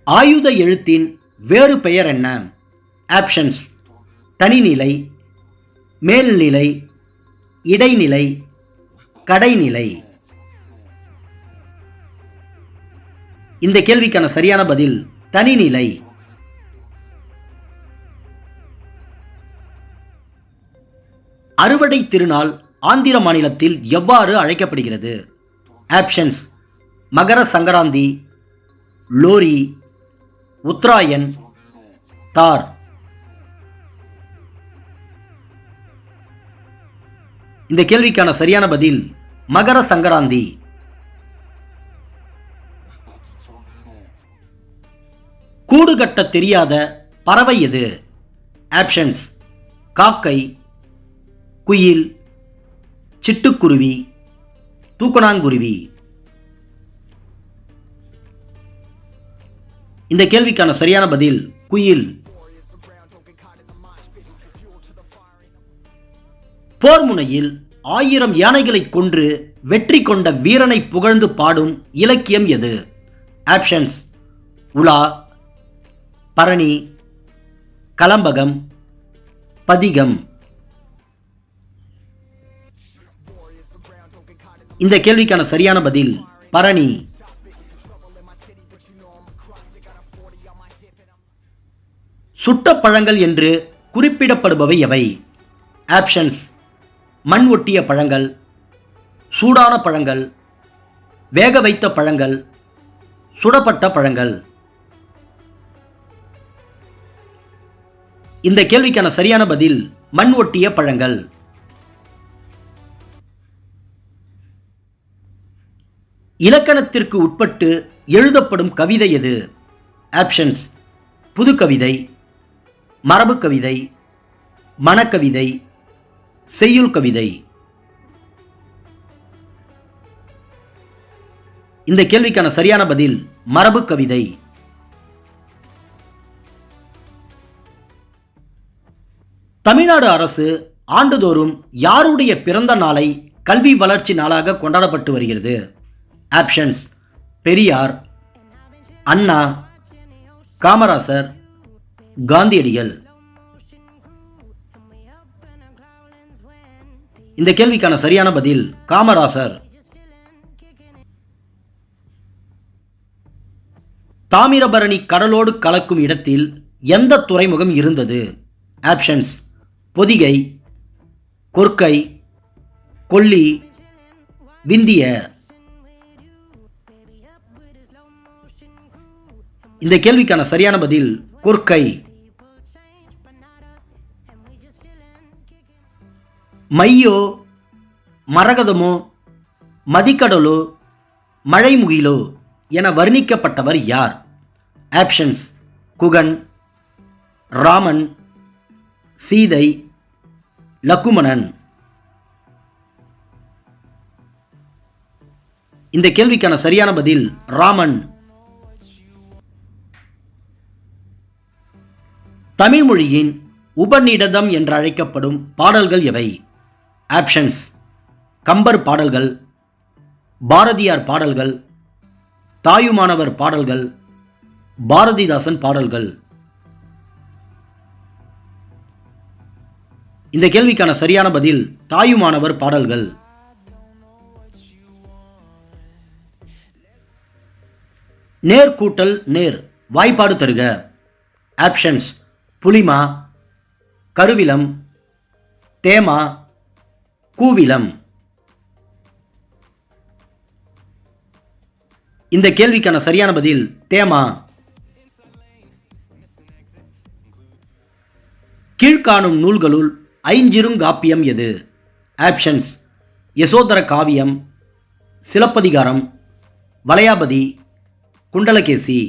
ஆயுத எழுத்தின் வேறு பெயர் என்ன? ஆப்ஷன்ஸ்: தனிநிலை, மேல்நிலை, இடைநிலை, கடைநிலை. இந்த கேள்விக்கான சரியான பதில் தனிநிலை. அறுவடை திருநாள் ஆந்திர மாநிலத்தில் எவ்வாறு அழைக்கப்படுகிறது? ஆப்ஷன்ஸ்: மகர சங்கராந்தி, லோரி, உத்தராயன், தார். இந்த கேள்விக்கான சரியான பதில் மகர சங்கராந்தி. கூடு கட்ட தெரியாத பறவை எது? ஆப்ஷன்ஸ்: காக்கை, குயில், சிட்டுக்குருவி, தூக்கணாங்குருவி. இந்த கேள்விக்கான சரியான பதில் குயில். போர் முனையில் 1000 யானைகளை கொன்று வெற்றி கொண்ட வீரனை புகழ்ந்து பாடும் இலக்கியம் எது? ஆப்ஷன்ஸ்: உலா, பரணி, கலம்பகம், பதிகம். இந்த கேள்விக்கான சரியான பதில் பரணி. சுட்ட பழங்கள் என்று குறிப்பிடப்படுபவை எவை? ஆப்ஷன்ஸ்: மண் ஒட்டிய பழங்கள், சூடான பழங்கள், வேக வைத்த பழங்கள், சுடப்பட்ட பழங்கள். இந்த கேள்விக்கான சரியான பதில் மண் ஒட்டிய பழங்கள். இலக்கணத்திற்கு உட்பட்டு எழுதப்படும் கவிதை எது? ஆப்ஷன்ஸ்: புதுக்கவிதை, மரபு கவிதை, மணக்கவிதை, செய்யுள் கவிதை. இந்த கேள்விக்கான சரியான பதில் மரபு கவிதை. தமிழ்நாடு அரசு ஆண்டுதோறும் யாருடைய பிறந்த நாளை கல்வி வளர்ச்சி நாளாக கொண்டாடப்பட்டு வருகிறது? ஆப்ஷன்ஸ்: பெரியார், அண்ணா, காமராசர், காந்தியடிகள். இந்த கேள்விக்கான சரியான பதில் காமராசர். தாமிரபரணி கடலோடு கலக்கும் இடத்தில் எந்த துறைமுகம் இருந்தது? ஆப்ஷன்ஸ்: பொதிகை, கொர்க்கை, கொல்லி, விந்திய. இந்த கேள்விக்கான சரியான பதில் கொர்க்கை. மையோ, மரகதமோ, மதிக்கடலோ, மழைமுகிலோ என வர்ணிக்கப்பட்டவர் யார்? ஆப்ஷன்ஸ்: குகன், ராமன், சீதை, லக்குமணன். இந்த கேள்விக்கான சரியான பதில் ராமன். தமிழ் மொழியின் உபநிடதம் என்று அழைக்கப்படும் பாடல்கள் எவை? ஆப்ஷன்ஸ்: கம்பர் பாடல்கள், பாரதியார் பாடல்கள், தாயுமானவர் பாடல்கள், பாரதிதாசன் பாடல்கள். இந்த கேள்விக்கான சரியான பதில் தாயுமானவர் பாடல்கள். நேர் கூட்டல் நேர் வாய்ப்பாடு தருக. ஆப்ஷன்ஸ்: புலிமா, கருவிலம், தேமா, கூவிலம். இந்த கேள்விக்கான சரியான பதில் தேமா. கீழ்காணும் நூல்களுள் ஐஞ்சிறுகாப்பியம் எது? ஆப்ஷன்ஸ்: யசோதர காவியம், சிலப்பதிகாரம், வளையாபதி, குண்டலகேசி.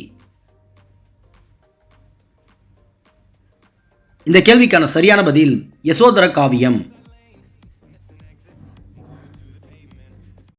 இந்த கேள்விக்கான சரியான பதில் யசோதர காவியம்.